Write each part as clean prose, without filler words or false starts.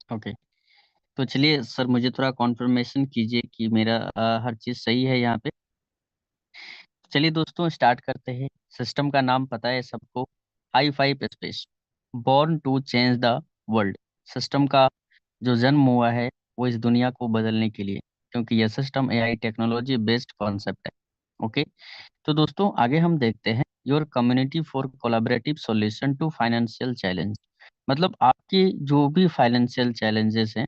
Okay. तो चलिए sir, मुझे थोड़ा कॉन्फर्मेशन कीजिए कि मेरा हर चीज़ सही है यहाँ पे। चलिए दोस्तों, स्टार्ट करते हैं। सिस्टम का नाम पता है सबको, high five space, born to change the world. System का जो जन्म हुआ है वो इस दुनिया को बदलने के लिए, क्योंकि यह system AI technology based concept है। ओके। तो दोस्तों आगे हम देखते हैं, your community for collaborative solution to financial challenge. मतलब आपके जो भी फाइनेंशियल चैलेंजेस हैं,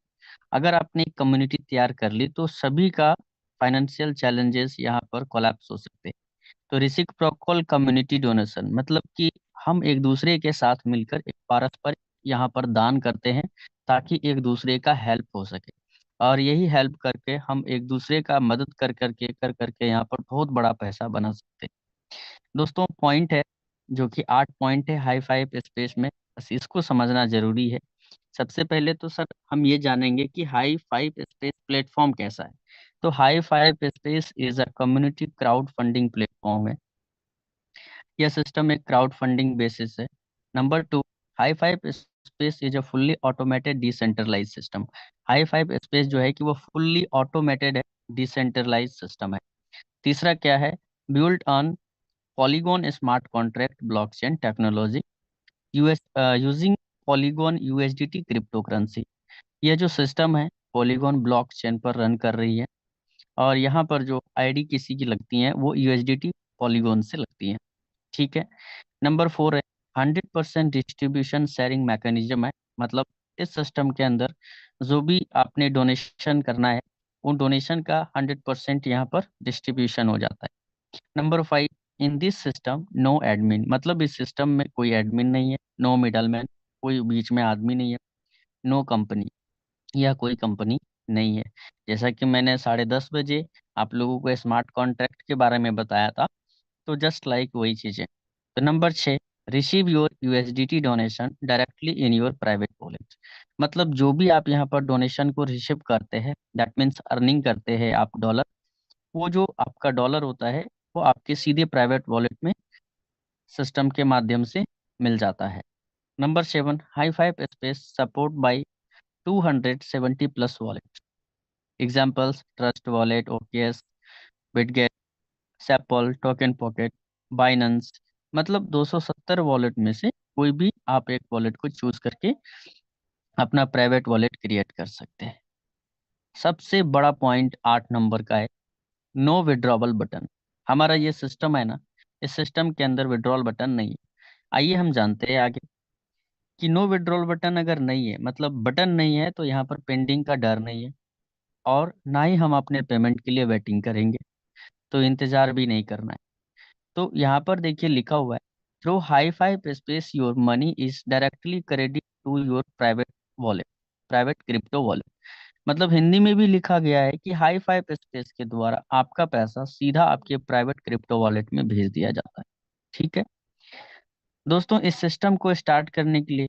अगर आपने एक कम्युनिटी तैयार कर ली तो सभी का फाइनेंशियल चैलेंजेस यहाँ पर कोलैप्स हो सकते हैं। तो रिसिप्रोकल कम्युनिटी डोनेशन, मतलब कि हम एक दूसरे के साथ मिलकर एक पारस्परिक यहाँ पर दान करते हैं, ताकि एक दूसरे का हेल्प हो सके। और यही हेल्प करके हम एक दूसरे का मदद कर करके यहाँ पर बहुत बड़ा पैसा बना सकते हैं। दोस्तों पॉइंट है, जो कि 8 पॉइंट है हाई फाइव स्पेस में, बस इसको समझना जरूरी है। सबसे पहले तो सर हम ये जानेंगे कि हाई फाइव स्पेस प्लेटफॉर्म कैसा है। तो high five space is a community crowd funding platform है। यह सिस्टम एक क्राउड फंडिंग बेसिस है। Number two, high five space is a fully automated decentralise system. High five space जो है कि वो फुल्ली ऑटोमेटेड है, डिसेंट्रलाइज सिस्टम है। तीसरा क्या है, build on Polygon smart contract blockchain technology, US using Polygon USDT crypto currency. यह जो सिस्टम है पॉलीगॉन ब्लॉकचेन पर रन कर रही है, और यहाँ पर जो आईडी किसी की लगती है वो यूएसडीटी पॉलीगॉन से लगती है। ठीक है। नंबर फोर है, 100% डिस्ट्रीब्यूशन शेयरिंग मैकेनिज्म है। मतलब इस सिस्टम के अंदर जो भी आपने डोनेशन करना है, उन डोनेशन का 100% यहाँ पर डिस्ट्रीब्यूशन हो जाता है। Number five, in this system no admin, मतलब इस सिस्टम में कोई एडमिन नहीं है, नो मिडलमैन, कोई बीच में आदमी नहीं है, नो कंपनी, या कोई कंपनी नहीं है। जैसा कि मैंने 10:30 बजे आप लोगों को स्मार्ट कॉन्ट्रैक्ट के बारे में बताया था, तो जस्ट लाइक वही चीजें। तो number 6, receive your USDT donation directly in your private wallet. मतलब जो भी आप यहाँ पर डोनेशन को रिसीव करते हैं, दैट मीन्स अर्निंग करते हैं आप डॉलर, वो जो आपका डॉलर होता है वो आपके सीधे प्राइवेट वॉलेट में सिस्टम के माध्यम से मिल जाता है। Number 7, high five space support by 270 plus wallet. Examples, Trust Wallet, OKX, Bitget, SafePal, Token Pocket, Binance. मतलब 270 वॉलेट में से कोई भी आप एक वॉलेट को चूज करके अपना प्राइवेट वॉलेट क्रिएट कर सकते हैं। सबसे बड़ा पॉइंट 8 नंबर का है, नो विड्रॉवल बटन। हमारा ये सिस्टम है ना, इस सिस्टम के अंदर विड्रॉल बटन नहीं है। आइए हम जानते हैं आगे कि नो विड्रॉल बटन अगर नहीं है, मतलब बटन नहीं है, तो यहाँ पर पेंडिंग का डर नहीं है, और ना ही हम अपने पेमेंट के लिए वेटिंग करेंगे, तो इंतजार भी नहीं करना है। तो यहाँ पर देखिए लिखा हुआ है, through high five space your money is directly credit to your private wallet, private crypto wallet. मतलब हिंदी में भी लिखा गया है कि हाई फाइव स्पेस के द्वारा आपका पैसा सीधा आपके प्राइवेट क्रिप्टो वॉलेट में भेज दिया जाता है। ठीक है। दोस्तों इस सिस्टम को स्टार्ट करने के लिए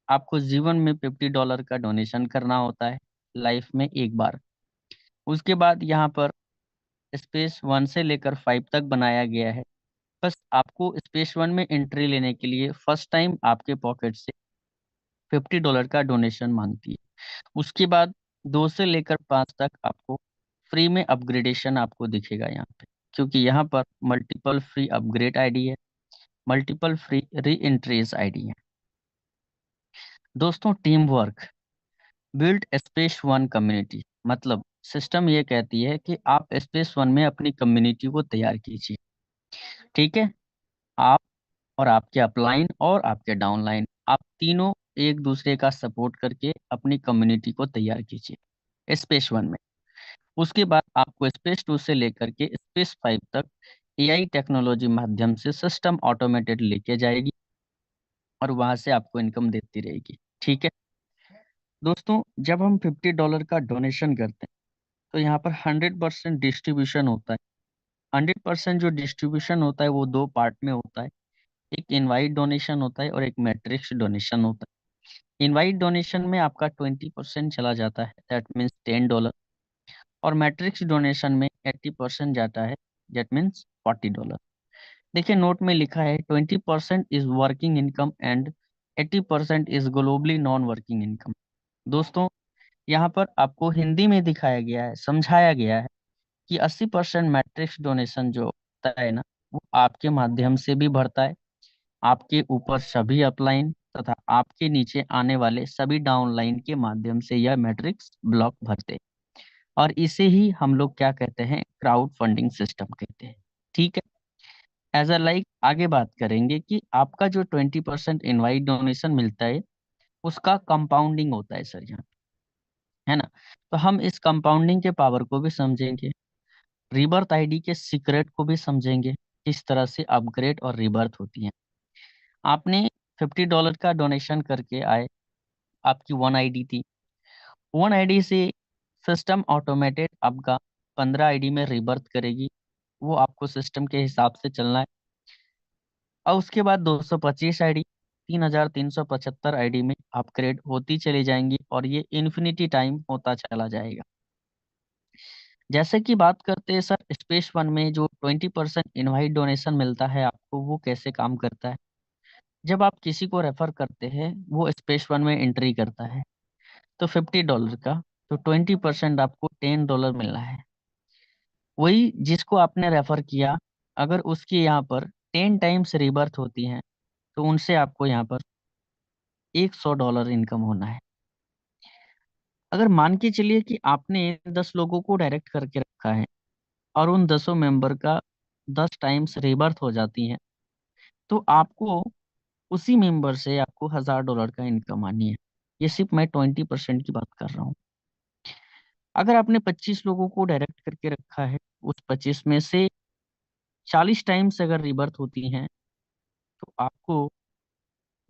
आपको जीवन में $50 का डोनेशन करना होता है, लाइफ में एक बार। उसके बाद यहाँ पर स्पेस 1 से लेकर 5 तक बनाया गया है। बस आपको स्पेस 1 में एंट्री लेने के लिए फर्स्ट टाइम आपके पॉकेट से $50 का डोनेशन मांगती है। उसके बाद 2 से लेकर 5 तक आपको फ्री में अपग्रेडेशन आपको दिखेगा यहाँ पे, क्योंकि यहाँ पर मल्टीपल फ्री अपग्रेड आईडी है, मल्टीपल फ्री री एंट्रीज आईडी है। दोस्तों team work, build space 1 community. मतलब सिस्टम ये कहती है कि आप स्पेस 1 में अपनी कम्युनिटी को तैयार कीजिए। ठीक है। आप और आपके अपलाइन और आपके डाउनलाइन, आप तीनों एक दूसरे का सपोर्ट करके अपनी कम्युनिटी को तैयार कीजिए स्पेस 1 में। उसके बाद आपको स्पेस 2 से लेकर के स्पेस 5 तक एआई टेक्नोलॉजी माध्यम से सिस्टम ऑटोमेटेड लेके जाएगी, और वहां से आपको इनकम देती रहेगी। ठीक है। दोस्तों जब हम $50 का डोनेशन करते हैं, तो यहाँ पर 100% डिस्ट्रीब्यूशन होता है। 100% जो डिस्ट्रीब्यूशन होता है वो दो पार्ट में होता है, एक इनवाइट डोनेशन होता है और एक मैट्रिक्स डोनेशन होता है। इनवाइट डोनेशन में आपका 20% चला जाता है, दैट मीन्स $10। और मैट्रिक्स डोनेशन में 80% जाता है, दैट मीन्स $40। देखिए नोट में लिखा है 20% is working income and 80% is globally non working income. दोस्तों, यहाँ पर आपको हिंदी में दिखाया गया है, समझाया गया है कि 80% मैट्रिक्स डोनेशन जो होता है ना, वो आपके माध्यम से भी भरता है। आपके ऊपर सभी अपलाइन तथा आपके नीचे आने वाले सभी डाउनलाइन के माध्यम से यह मैट्रिक्स ब्लॉक भरते हैं। और इसे ही हम लोग क्या कहते हैं, क्राउड फंडिंग सिस्टम कहते हैं। ठीक है। एज अ लाइक आगे बात करेंगे कि आपका जो 20% इनवाइट डोनेशन मिलता है, उसका कंपाउंडिंग होता है सर यहाँ, है ना। तो हम इस कंपाउंडिंग के पावर को भी समझेंगे, रीबर्थ आईडी के सीक्रेट को भी समझेंगे, किस तरह से अपग्रेड और रीबर्थ होती है। आपने $50 का डोनेशन करके आए, आपकी वन आईडी थी, वन आईडी से सिस्टम ऑटोमेटेड आपका 15 आईडी में रीबर्थ करेगी। वो आपको सिस्टम के हिसाब से चलना है। और उसके बाद 225 आईडी, 3375 आईडी में अपग्रेड होती चली जाएंगी और ये इन्फिनिटी टाइम होता चला जाएगा। जैसे कि बात करते हैं सर, स्पेस वन में जो 20% इनवाइट डोनेशन मिलता है आपको, वो कैसे काम करता है। जब आप किसी को रेफर करते हैं, वो स्पेस वन में एंट्री करता है, तो $50 का, तो 20% आपको $10 मिलना है। वही जिसको आपने रेफर किया, अगर उसकी यहाँ पर 10 टाइम्स रीबर्थ होती है, तो उनसे आपको यहाँ पर $100 इनकम होना है। अगर मान के चलिए कि आपने 10 लोगों को डायरेक्ट करके रखा है और उन 10 मेंबर का 10 टाइम्स रीबर्थ हो जाती है, तो आपको उसी मेंबर से आपको $1000 का इनकम आनी है। ये सिर्फ मैं 20% की बात कर रहा हूँ। अगर आपने 25 लोगों को डायरेक्ट करके रखा है, उस 25 में से 40 टाइम्स अगर रिबर्थ होती हैं, तो आपको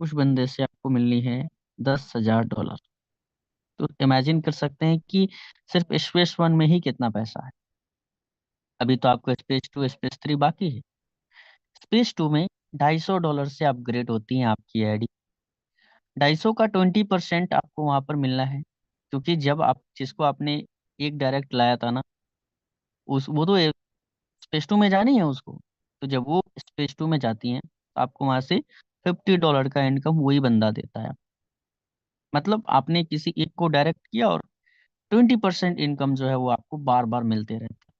उस बंदे से आपको मिलनी है $10,000। तो इमेजिन कर सकते हैं कि सिर्फ स्पेस वन में ही कितना पैसा है। अभी तो आपको स्पेस टू स्पेस थ्री बाकी है। स्पेस टू में $250 से अपग्रेड होती है आपकी आईडी। 250 का 20% आपको वहां पर मिलना है, क्योंकि जब आप जिसको आपने एक डायरेक्ट लाया था ना, उस वो तो स्पेस टू में जानी है उसको। तो जब वो स्पेस टू में जाती हैं, तो आपको वहां से $50 का इनकम वही बंदा देता है। मतलब आपने किसी एक को डायरेक्ट किया और 20% इनकम जो है वो आपको बार बार मिलते रहता है।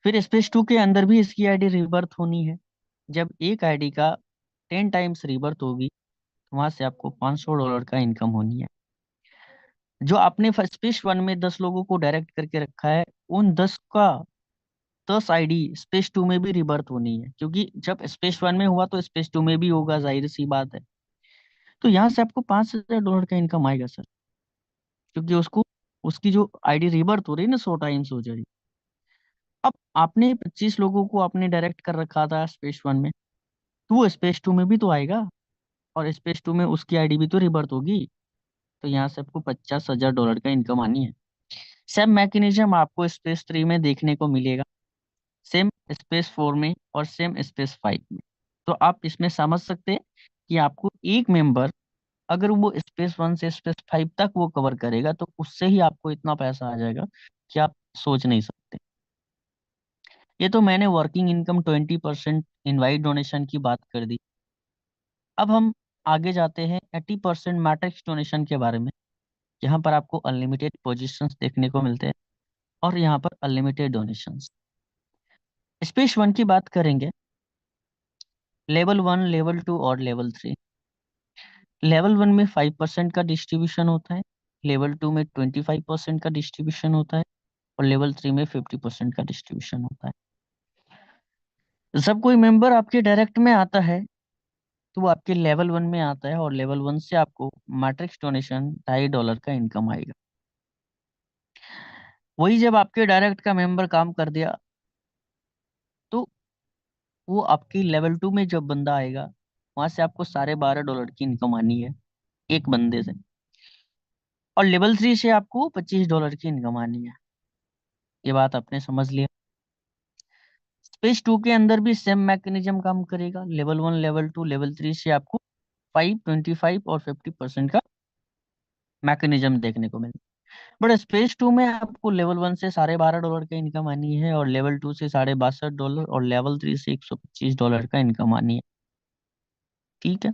फिर स्पेस टू के अंदर भी इसकी आईडी रिबर्थ होनी है। जब एक आईडी का 10 टाइम्स रिबर्थ होगी, तो वहां से आपको $500 का इनकम होनी है। जो आपने स्पेस वन में 10 लोगों को डायरेक्ट करके रखा है, उन 10 आईडी स्पेस टू में भी रिबर्थ होनी है, क्योंकि जब स्पेस वन में हुआ तो स्पेस टू में भी होगा, जाहिर सी बात है। तो यहाँ से आपको $5,000 का इनकम आएगा सर, क्योंकि उसको उसकी जो आईडी रिबर्थ हो रही है ना, 100 टाइम्स हो जाएगी। अब आपने 25 लोगों को आपने डायरेक्ट कर रखा था स्पेस वन में, तो वो स्पेस टू में भी तो आएगा, और स्पेस टू में उसकी आईडी भी तो रिबर्थ होगी। तो यहाँ से आपको $50,000 का इनकम आनी है। सेम मैकेनिज्म आपको स्पेस थ्री में देखने को मिलेगा, सेम स्पेस फोर में और सेम स्पेस फाइव में। तो आप इसमें समझ सकते हैं कि आपको एक मेंबर अगर वो स्पेस वन से स्पेस फाइव तक वो कवर करेगा, तो उससे ही आपको इतना पैसा आ जाएगा कि आप सोच नहीं सकते। ये तो मैंने वर्किंग इनकम 20% इनवाइट डोनेशन की बात कर दी। अब हम आगे जाते हैं 80% मैट्रिक्स डोनेशन के बारे में। यहाँ पर आपको अनलिमिटेड पोजीशंस देखने को मिलते हैं और यहाँ पर अनलिमिटेड डोनेशंस। स्पेस वन की बात करेंगे, लेवल वन, लेवल टू और लेवल थ्री। लेवल वन में 5% का डिस्ट्रीब्यूशन होता है, लेवल टू में 25% का डिस्ट्रीब्यूशन होता है, और लेवल थ्री में 50% का डिस्ट्रीब्यूशन होता है। जब कोई मेंबर आपके डायरेक्ट में आता है, तो वो आपके लेवल वन में आता है, और लेवल वन से आपको मैट्रिक्स डोनेशन $2.5 का इनकम आएगा। वही जब आपके डायरेक्ट का मेंबर काम कर दिया, तो वो आपकी लेवल टू में जब बंदा आएगा, वहां से आपको $12.5 की इनकम आनी है एक बंदे से, और लेवल थ्री से आपको $25 की इनकम आनी है। ये बात आपने समझ लिया। स्पेस टू के अंदर भी सेम मैकेनिज्म काम करेगा, level one, level two, level three से आपको 5, 25 और 50% का मैकेनिज्म देखने को मिले। बट स्पेस टू में आपको लेवल वन से $12.5 का इनकम आनी है, और लेवल टू से $62.5, और लेवल थ्री से $125 का इनकम आनी है। ठीक है।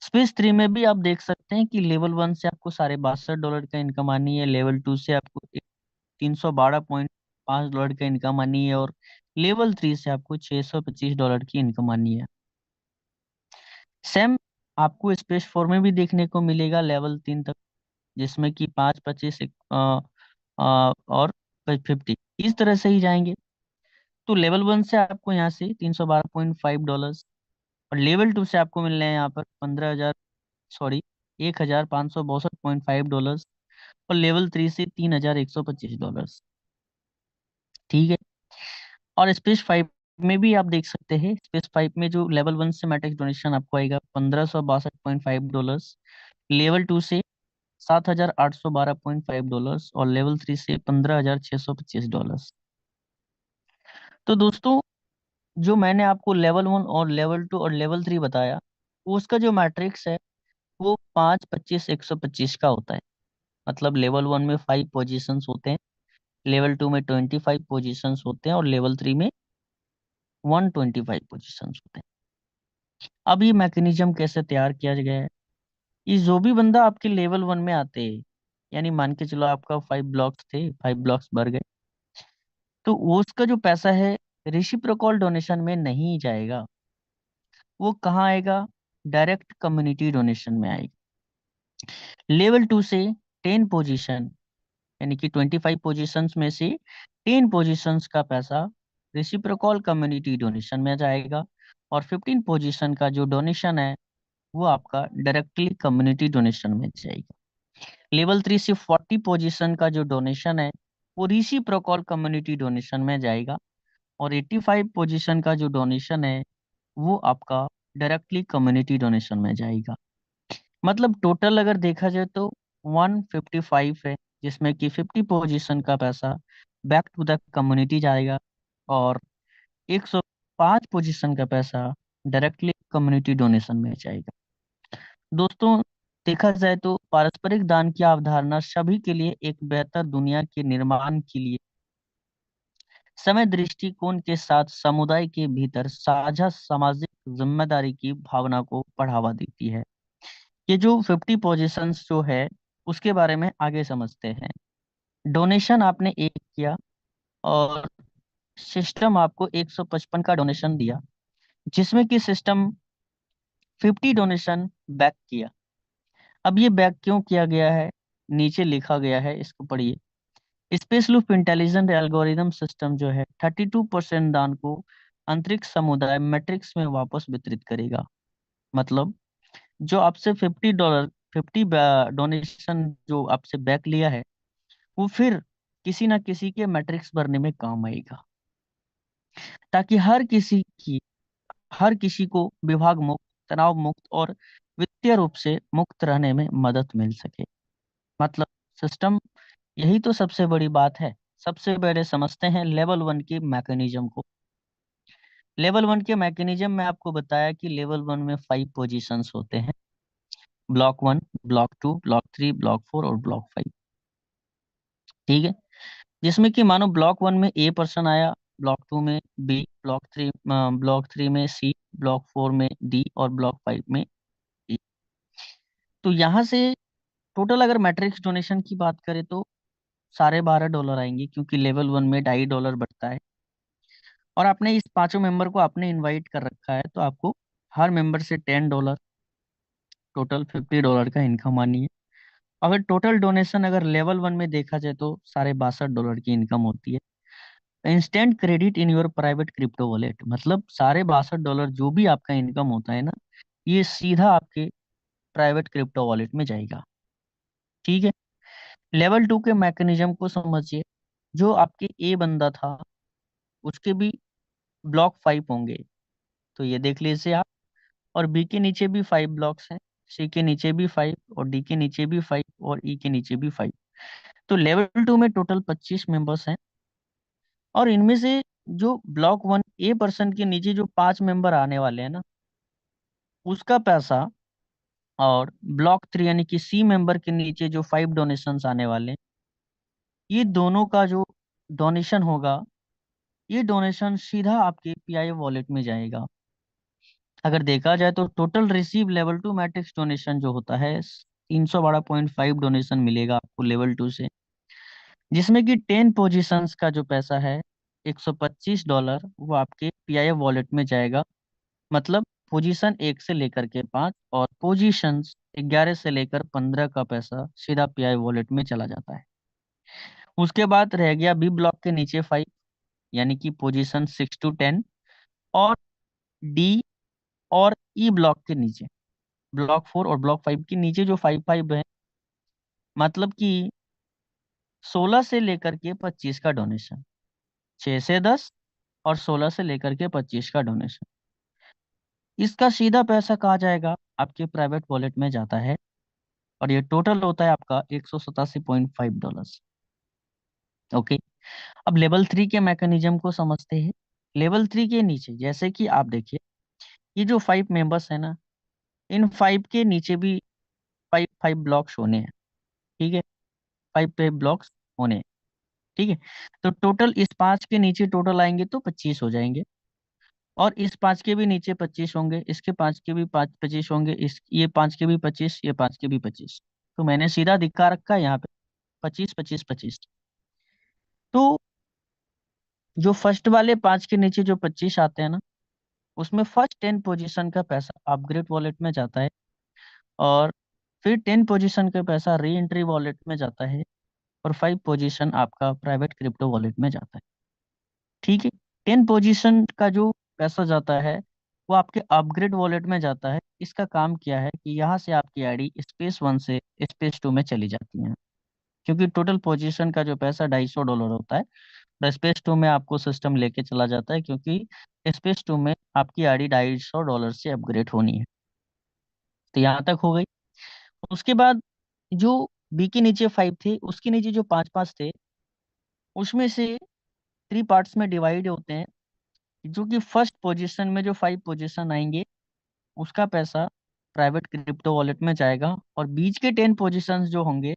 स्पेस 3 में भी आप देख सकते हैं कि लेवल 1 से आपको $62 का इनकम आनी है, लेवल 2 से आपको $312.5 का इनकम आनी है, और लेवल 3 से आपको $625 की इनकम आनी है। सेम आपको स्पेस 4 में भी देखने को मिलेगा लेवल 3 तक, जिसमें कि 5, 25 और 50 इस तरह से ही जाएंगे। तो लेवल 1 से आपको यहाँ से $312.5, और लेवल 2 से आपको मिल रहे हैं यहाँ पर 15,000, सॉरी, $1,562.5, और लेवल 3 से $3,125। ठीक है। और स्पेस 5 में भी आप देख सकते हैं, स्पेस 5 में जो लेवल 1 से मैट्रिक्स डोनेशन आपको आएगा $1,562.5, लेवल 2 से $7,812.5, और लेवल 3 से $15,625। तो दोस्तों, जो मैंने आपको लेवल 1 और लेवल 2 और लेवल 3 बताया, उसका जो मैट्रिक्स है वो 5, 25, 125 का होता है। मतलब लेवल 1 में 5 पोजीशंस होते हैं, लेवल 2 में 25 पोजीशंस होते हैं, और लेवल 3 में 125 पोजीशंस होते हैं। अब ये मैकेनिज्म कैसे तैयार किया गया है? ये जो भी बंदा आपके लेवल 1 में आते हैं, यानी मान के चलो आपका 5 ब्लॉक्स थे, 5 ब्लॉक्स भर गए, तो वो उसका जो पैसा है रेसिप्रोकल डोनेशन में नहीं जाएगा। वो कहाँ आएगा? डायरेक्ट कम्युनिटी डोनेशन में आएगा। लेवल 2 से 10 पोजीशन, यानी कि 25 पोजीशंस में से 10 पोजीशंस का पैसा रेसिप्रोकल कम्युनिटी डोनेशन में जाएगा, और 15 पोजीशन का जो डोनेशन है वो आपका डायरेक्टली कम्युनिटी डोनेशन में जाएगा। लेवल 3 से 40 पोजीशन का जो डोनेशन है वो रेसिप्रोकल कम्युनिटी डोनेशन में जाएगा, और 85 पोजीशन का जो डोनेशन है वो आपका डायरेक्टली कम्युनिटी डोनेशन में जाएगा। मतलब टोटल अगर देखा जाए तो 155 है, जिसमें कि 50 पोजीशन का पैसा बैक टू द कम्युनिटी जाएगा, और 105 पोजीशन का पैसा डायरेक्टली कम्युनिटी डोनेशन में जाएगा। दोस्तों, देखा जाए तो पारस्परिक दान की अवधारणा सभी के लिए एक बेहतर दुनिया के निर्माण के लिए समय दृष्टिकोण के साथ समुदाय के भीतर साझा सामाजिक जिम्मेदारी की भावना को बढ़ावा देती है। ये जो 50 पोजीशंस जो है उसके बारे में आगे समझते हैं। डोनेशन आपने एक किया, और सिस्टम आपको 155 का डोनेशन दिया, जिसमें कि सिस्टम 50 डोनेशन बैक किया। अब ये बैक क्यों किया गया है? नीचे लिखा गया है, इसको पढ़िए। Space loop intelligent algorithm system जो है 32% दान को अंतरिक्ष समुदाय मैट्रिक्स में वापस वितरित करेगा। मतलब जो आपसे $50, 50 डोनेशन जो आपसे बैक लिया है, वो फिर किसी ना किसी के मैट्रिक्स भरने में काम आएगा, ताकि हर किसी को विभाग मुक्त, तनाव मुक्त और वित्तीय रूप से मुक्त रहने में मदद मिल सके। मतलब सिस्टम, यही तो सबसे बड़ी बात है। सबसे पहले समझते हैं लेवल 1 के मैकेनिज्म को। लेवल 1 के मैकेनिज्म में आपको बताया कि लेवल 1 में 5 पोजीशंस होते हैं, ब्लॉक 1, ब्लॉक 2, ब्लॉक 3, ब्लॉक 4 और ब्लॉक 5। ठीक है। जिसमें कि मानो ब्लॉक 1 में ए पर्सन आया, ब्लॉक 2 में बी, ब्लॉक 3 में सी, ब्लॉक 4 में डी, और ब्लॉक 5 में ई। तो यहाँ से टोटल अगर मैट्रिक्स डोनेशन की बात करें तो $12.5 आएंगे, क्योंकि लेवल 1 में $2.5 बढ़ता है। और आपने इस पांचों मेंबर को आपने इनवाइट कर रखा है, तो आपको हर मेंबर से $10, टोटल $50 का इनकम आनी है। अगर टोटल डोनेशन अगर लेवल 1 में देखा जाए तो $62.5 की इनकम होती है। Instant credit in your private crypto wallet, मतलब $62.5 जो भी आपका इनकम होता है ना, ये सीधा आपके प्राइवेट क्रिप्टो वॉलेट में जाएगा। ठीक है। लेवल 2 के मैकेनिज्म को समझिए। जो आपके ए बंदा था, उसके भी ब्लॉक 5 होंगे, तो ये देख लीजिए आप। और बी के नीचे भी 5 ब्लॉक्स हैं, सी के नीचे भी 5, और डी के नीचे भी 5, और ई के नीचे भी 5। तो लेवल 2 में टोटल 25 मेंबर्स हैं, और इनमें से जो ब्लॉक 1 ए पर्सन के नीचे जो 5 मेंबर आने वाले हैं ना, उसका पैसा, और ब्लॉक 3 यानी कि सी मेंबर के नीचे जो 5 डोनेशंस आने वाले हैं, ये दोनों का जो डोनेशन होगा, ये डोनेशन सीधा आपके पीआई वॉलेट में जाएगा। अगर देखा जाए तो total receive level 2 matrix donation जो होता है 312.5 डोनेशन मिलेगा आपको लेवल 2 से, जिसमें कि 10 पोजीशंस का जो पैसा है $125 वो आपके पीआईएफ वॉलेट में जाएगा। मतलब पोजीशन 1 से लेकर के 5 और पोजीशंस 11 से लेकर 15 का पैसा सीधा पीआईएफ वॉलेट में चला जाता है। उसके बाद रह गया बी ब्लॉक के नीचे 5, यानी कि पोजीशन 6 to 10, और डी और ई ब्लॉक के नीचे ब्लॉक 4 और ब्लॉक 5 के नीचे जो 5 है, मतलब कि 16 से लेकर के 25 का डोनेशन, 6 से 10 और 16 से लेकर के 25 का डोनेशन, इसका सीधा पैसा कहाँ जाएगा? आपके प्राइवेट वॉलेट में जाता है। और ये टोटल होता है आपका $187.5। ओके, अब लेवल 3 के मैकेनिज्म को समझते हैं। लेवल 3 के नीचे जैसे कि आप देखिए, ये जो 5 मेंबर्स है ना, इन 5 के नीचे भी 5 ब्लॉक्स होने हैं। ठीक है, 5 ब्लॉक्स होने हैं। ठीक है, तो टोटल इस 5 के नीचे टोटल आएंगे तो 25 हो जाएंगे, और इस 5 के भी नीचे 25 होंगे, इसके 5 के भी 25 होंगे, इस ये 5 के भी 25, ये 5 के भी 25। तो मैंने सीधा दिखा रखा है यहाँ पे 25 25 25। तो जो फर्स्ट वाले 5 के नीचे जो 25 आते हैं ना, उसमें फर्स्ट 10 पोजीशन का पैसा अपग्रेड वॉलेट में जाता है, और फिर 10 पोजीशन का पैसा री एंट्री वॉलेट में जाता है, और 5 पोजीशन आपका प्राइवेट क्रिप्टो वॉलेट में जाता है। ठीक है, 10 पोजीशन का जो पैसा जाता है वो आपके अपग्रेड वॉलेट में जाता है। इसका काम क्या है कि यहाँ से आपकी आईडी स्पेस 1 से स्पेस 2 में चली जाती है, क्योंकि टोटल पोजीशन का जो पैसा $250 होता है, और स्पेस 2 में आपको सिस्टम लेके चला जाता है, क्योंकि स्पेस 2 में आपकी आईडी $250 से अपग्रेड होनी है। तो यहाँ तक हो गई। उसके बाद जो बी के नीचे 5 थे, उसके नीचे जो 5 5 थे, उसमें से 3 पार्ट्स में डिवाइड होते हैं, जो कि फर्स्ट पोजीशन में जो 5 पोजीशन आएंगे उसका पैसा प्राइवेट क्रिप्टो वॉलेट में जाएगा, और बीच के 10 पोजीशंस जो होंगे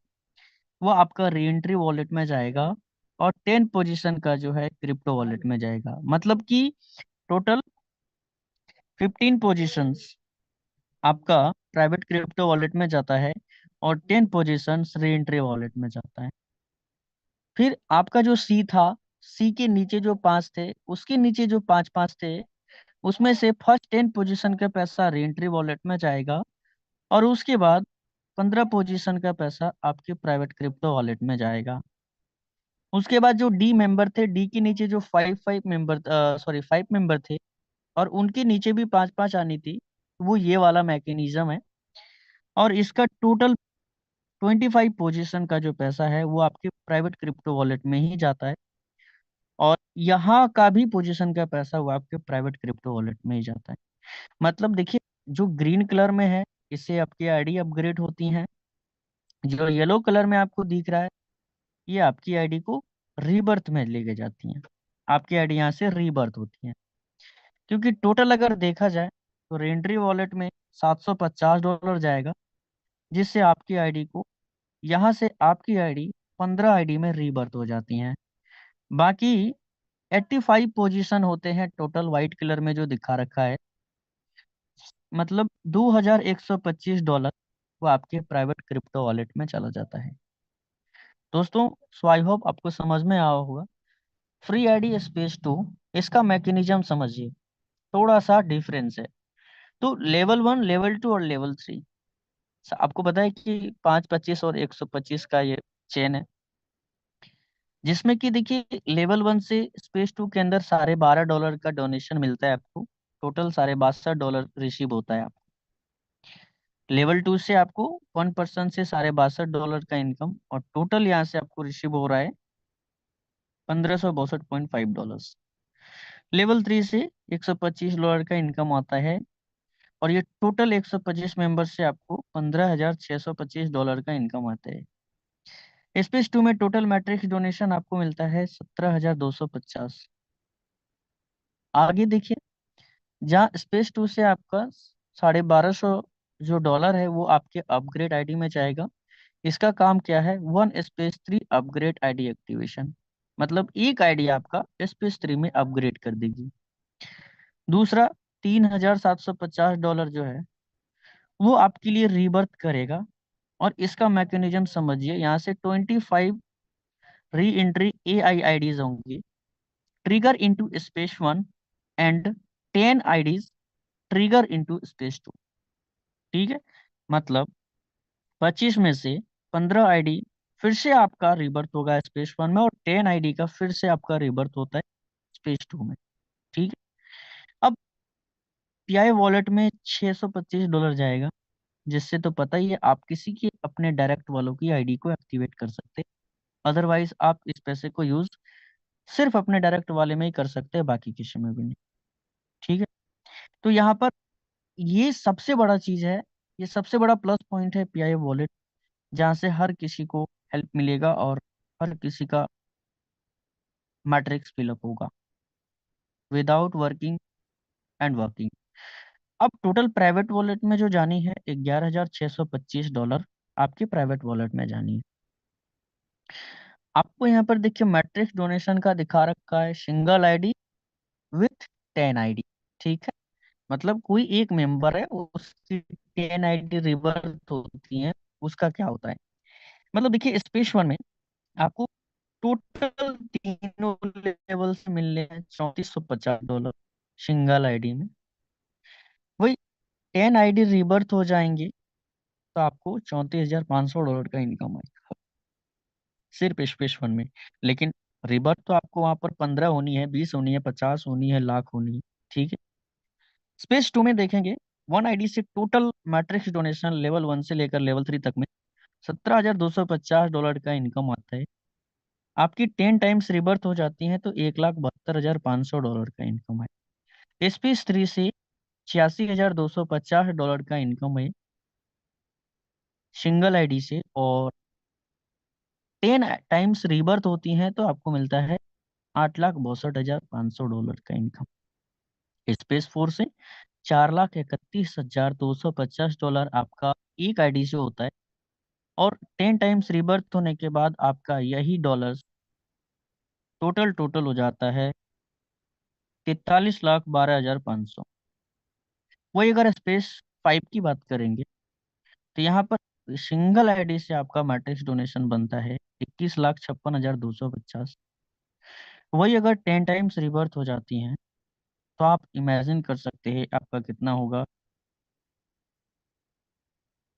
वो आपका री एंट्री वॉलेट में जाएगा, और 10 पोजीशन का जो है क्रिप्टो वॉलेट में जाएगा। मतलब कि टोटल 15 पोजीशंस आपका प्राइवेट क्रिप्टो वॉलेट में जाता है, और 10 पोजीशंस री एंट्री वॉलेट में जाता है। फिर आपका जो सी था, सी के नीचे जो 5 थे, उसके नीचे जो 5 5 थे, उसमें से फर्स्ट 10 पोजीशन का पैसा री एंट्री वॉलेट में जाएगा, और उसके बाद 15 पोजीशन का पैसा आपके प्राइवेट क्रिप्टो वॉलेट में जाएगा। उसके बाद जो डी मेंबर थे, डी के नीचे जो 5 मेंबर थे, और उनके नीचे भी 5 5 आनी थी, वो ये वाला मैकेनिज्म है। और इसका टोटल 25 पोजीशन का जो पैसा है वो आपके प्राइवेट क्रिप्टो वॉलेट में ही जाता है, और यहाँ का भी पोजीशन का पैसा वो आपके प्राइवेट क्रिप्टो वॉलेट में ही जाता है। मतलब देखिए, जो ग्रीन कलर में है इससे आपकी आईडी अपग्रेड होती है, जो येलो कलर में आपको दिख रहा है ये आपकी आईडी को रीबर्थ में लेके जाती हैं। आपकी आईडी यहाँ से रीबर्थ होती है, क्योंकि टोटल अगर देखा जाए तो रेंट्री वॉलेट में $750 जाएगा, जिससे आपकी आईडी को यहाँ से आपकी आईडी 15 आईडी में रीबर्थ हो जाती हैं। बाकी 85 पोजीशन होते हैं टोटल, व्हाइट कलर में जो दिखा रखा है, मतलब $2125 वो आपके प्राइवेट क्रिप्टो वॉलेट में चला जाता है। दोस्तों, सो आई होप आपको समझ में आया होगा। फ्री आईडी स्पेस 2, इसका मैकेनिज्म समझिए, थोड़ा सा डिफरेंस है। तो लेवल 1, लेवल 2 और लेवल 3, आपको पता है कि 5 25 और 125 का ये चेन है, जिसमें कि देखिए लेवल 1 से स्पेस 2 के अंदर $12.5 का डोनेशन मिलता है आपको। टोटल $62 रिसीव होता है आपको। लेवल 2 से आपको 1% से $62 का इनकम, और टोटल यहाँ से आपको रिसीव हो रहा है $1562.5। लेवल 3 से $125 का इनकम आता है, और ये टोटल 125 मेंबर से आपको $15,625 का इनकम आता है। स्पेस 2 में टोटल मैट्रिक्स डोनेशन आपको मिलता है 17,250। आगे देखिए, जहाँ स्पेस 2 से आपका 1250 जो डॉलर है वो आपके अपग्रेड आईडी में जाएगा। इसका काम क्या है? One space 3 upgrade ID activation, मतलब एक आईडी आपका स्पेस 3 में अपग्रेड कर देगी। दूसरा, $3,750 जो है वो आपके लिए रीबर्थ करेगा। और इसका मैकेनिज्म समझिए, यहाँ से 25 री एंट्री AIIDs होंगी trigger into space 1 and 10 IDs trigger into space 2। ठीक है, मतलब 25 में से 15 ID फिर से आपका रिबर्थ होगा स्पेस 1 में, और 10 ID का फिर से आपका रिबर्थ होता है स्पेस 2 में। ठीक है, अब PI वॉलेट में $625 जाएगा, जिससे तो पता ही है आप किसी के अपने डायरेक्ट वालों की आईडी को एक्टिवेट कर सकते हैं। अदरवाइज आप इस पैसे को यूज सिर्फ अपने डायरेक्ट वाले में ही कर सकते हैं, बाकी किसी में भी नहीं। ठीक है, तो यहाँ पर ये सबसे बड़ा चीज है, ये सबसे बड़ा प्लस पॉइंट है PI वॉलेट, जहाँ से हर किसी को हेल्प मिलेगा और हर किसी का मैट्रिक्स फिलअप होगा विदाउट वर्किंग एंड वर्किंग। अब टोटल प्राइवेट वॉलेट में जो जानी है, $11,625 आपके प्राइवेट वॉलेट में जानी है। आपको यहाँ पर देखिए मैट्रिक्स डोनेशन का दिखा रखा है, सिंगल आईडी विथ 10 ID। ठीक है, मतलब कोई एक मेंबर है, उसकी 10 ID रिवर्स होती है, उसका क्या होता है। मतलब देखिए स्पेस 1 में आपको टोटल तीनों लेवल से मिलने हैं $3450 सिंगल आईडी में। वही 10 ID रिबर्थ हो जाएंगे तो आपको $34,500 का इनकम आएगा सिर्फ स्पेस 1 में। लेकिन रिबर्थ तो आपको वहां पर 15 होनी है, 20 होनी है, 50 होनी है, लाख होनी है। ठीक है, स्पेस 2 में देखेंगे 1 ID से टोटल मैट्रिक्स डोनेशन लेवल 1 से लेकर लेवल 3 तक में $17,250 का इनकम आता है। आपकी 10 टाइम्स रिबर्थ हो जाती है तो $1,72,500 का इनकम है। स्पेस 3 से $86,250 का इनकम है सिंगल आईडी से, और 10 टाइम्स रिबर्थ होती हैं तो आपको मिलता है $8,62,500 का इनकम। स्पेस 4 से $4,31,250 आपका एक आईडी से होता है, और 10 टाइम्स रिबर्थ होने के बाद आपका यही डॉलर्स टोटल टोटल हो जाता है 43,12,500। वही अगर स्पेस 5 की बात करेंगे तो यहाँ पर सिंगल आईडी से आपका मैट्रिक्स डोनेशन बनता है 21,56,250। वही अगर 10 टाइम्स रिबर्थ हो जाती हैं तो आप इमेजिन कर सकते हैं आपका कितना होगा।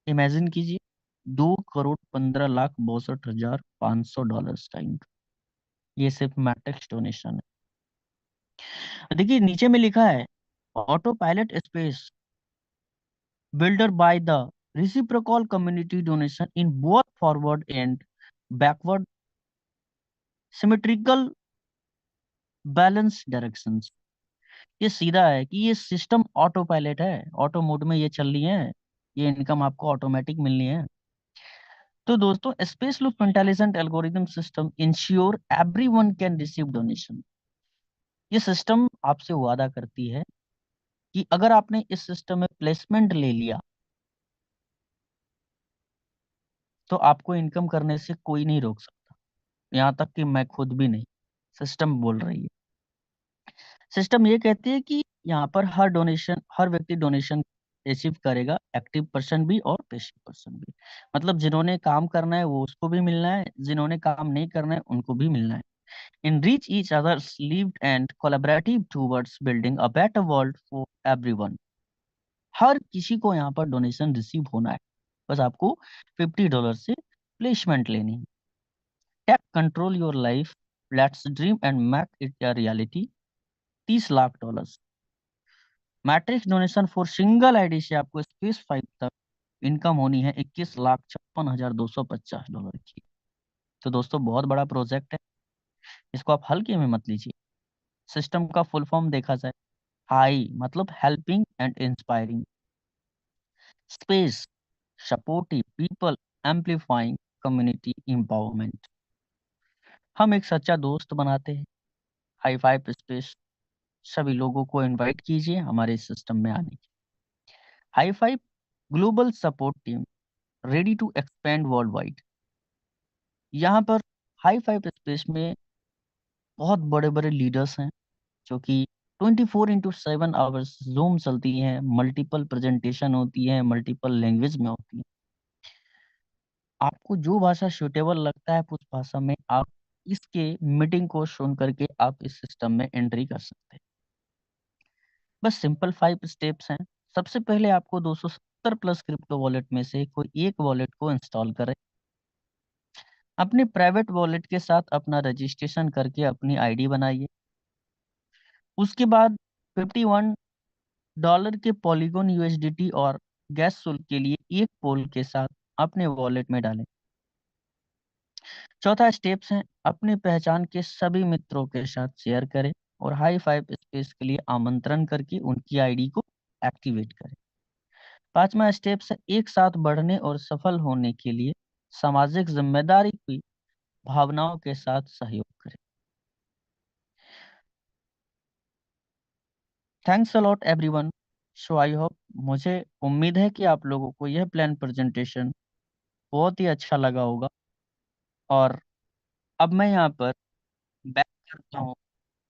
इमेजिन कीजिए, 2,15,62,500 का इनकम, ये सिर्फ मैट्रिक्स डोनेशन है। देखिए नीचे में लिखा है auto pilot space builder by the reciprocal community donation in both forward and backward symmetrical balance directions। ये सीधा है कि ये सिस्टम ऑटो पायलट है, ऑटो मोड में ये चल रही है, ये इनकम आपको ऑटोमेटिक मिलनी है। तो दोस्तों space loop intelligent algorithm system ensure everyone can receive donation. ये सिस्टम आपसे वादा करती है कि अगर आपने इस सिस्टम में प्लेसमेंट ले लिया तो आपको इनकम करने से कोई नहीं रोक सकता, यहाँ तक कि मैं खुद भी नहीं। सिस्टम बोल रही है, सिस्टम ये कहती है कि यहाँ पर हर व्यक्ति डोनेशन रिसीव करेगा, एक्टिव पर्सन भी और पैसिव पर्सन भी। मतलब जिन्होंने काम करना है वो उसको भी मिलना है, जिन्होंने काम नहीं करना है उनको भी मिलना है। enrich each other's lived and collaborative towards building a better world for everyone। हर किसी को यहाँ पर डोनेशन रिसीव होना है, बस आपको $50 से प्लेसमेंट लेनी है। Take control your life, let's dream and make it a reality. $30 lakh. Matrix donation for single ID से आपको स्पेस 5 तक इनकम होनी है $21,56,250 की। तो दोस्तों बहुत बड़ा प्रोजेक्ट है, इसको आप हल्के में मत लीजिए। सिस्टम का फुल फॉर्म देखा जाए, हाई मतलब helping and inspiring, space supportive people, amplifying community empowerment. हम एक सच्चा दोस्त बनाते हैं। हाई फाइव स्पेस सभी लोगों को इनवाइट कीजिए हमारे सिस्टम में आने की। High five global support team ready to expand worldwide. यहाँ पर हाई फाइव स्पेस में बहुत बड़े बड़े लीडर्स हैं जो कि 24/7 आवर्स जूम चलती हैं, मल्टीपल प्रेजेंटेशन होती है, मल्टीपल लैंग्वेज में होती है। आपको जो भाषा सूटेबल लगता है उस भाषा में आप इसके मीटिंग को सुन करके आप इस सिस्टम में एंट्री कर सकते हैं। बस सिंपल 5 स्टेप्स हैं। सबसे पहले आपको 270 प्लस क्रिप्टो वॉलेट में से कोई एक वॉलेट को इंस्टॉल करें। अपने प्राइवेट वॉलेट के साथ अपना रजिस्ट्रेशन करके अपनी आईडी बनाइए। उसके बाद $51 के पॉलीगॉन यूएसडीटी और गैस शुल्क के लिए एक पोल के साथ अपने वॉलेट में डालें। चौथा स्टेप्स है, अपनी पहचान के सभी मित्रों के साथ शेयर करें और हाई फाइव स्पेस के लिए आमंत्रण करके उनकी आईडी को एक्टिवेट करें। पांचवा स्टेप्स है, एक साथ बढ़ने और सफल होने के लिए सामाजिक जिम्मेदारी की भावनाओं के साथ सहयोग करें। Thanks a lot everyone. So I hope, मुझे उम्मीद है कि आप लोगों को यह प्लान प्रेजेंटेशन बहुत ही अच्छा लगा होगा। और अब मैं यहाँ पर बैक करता हूँ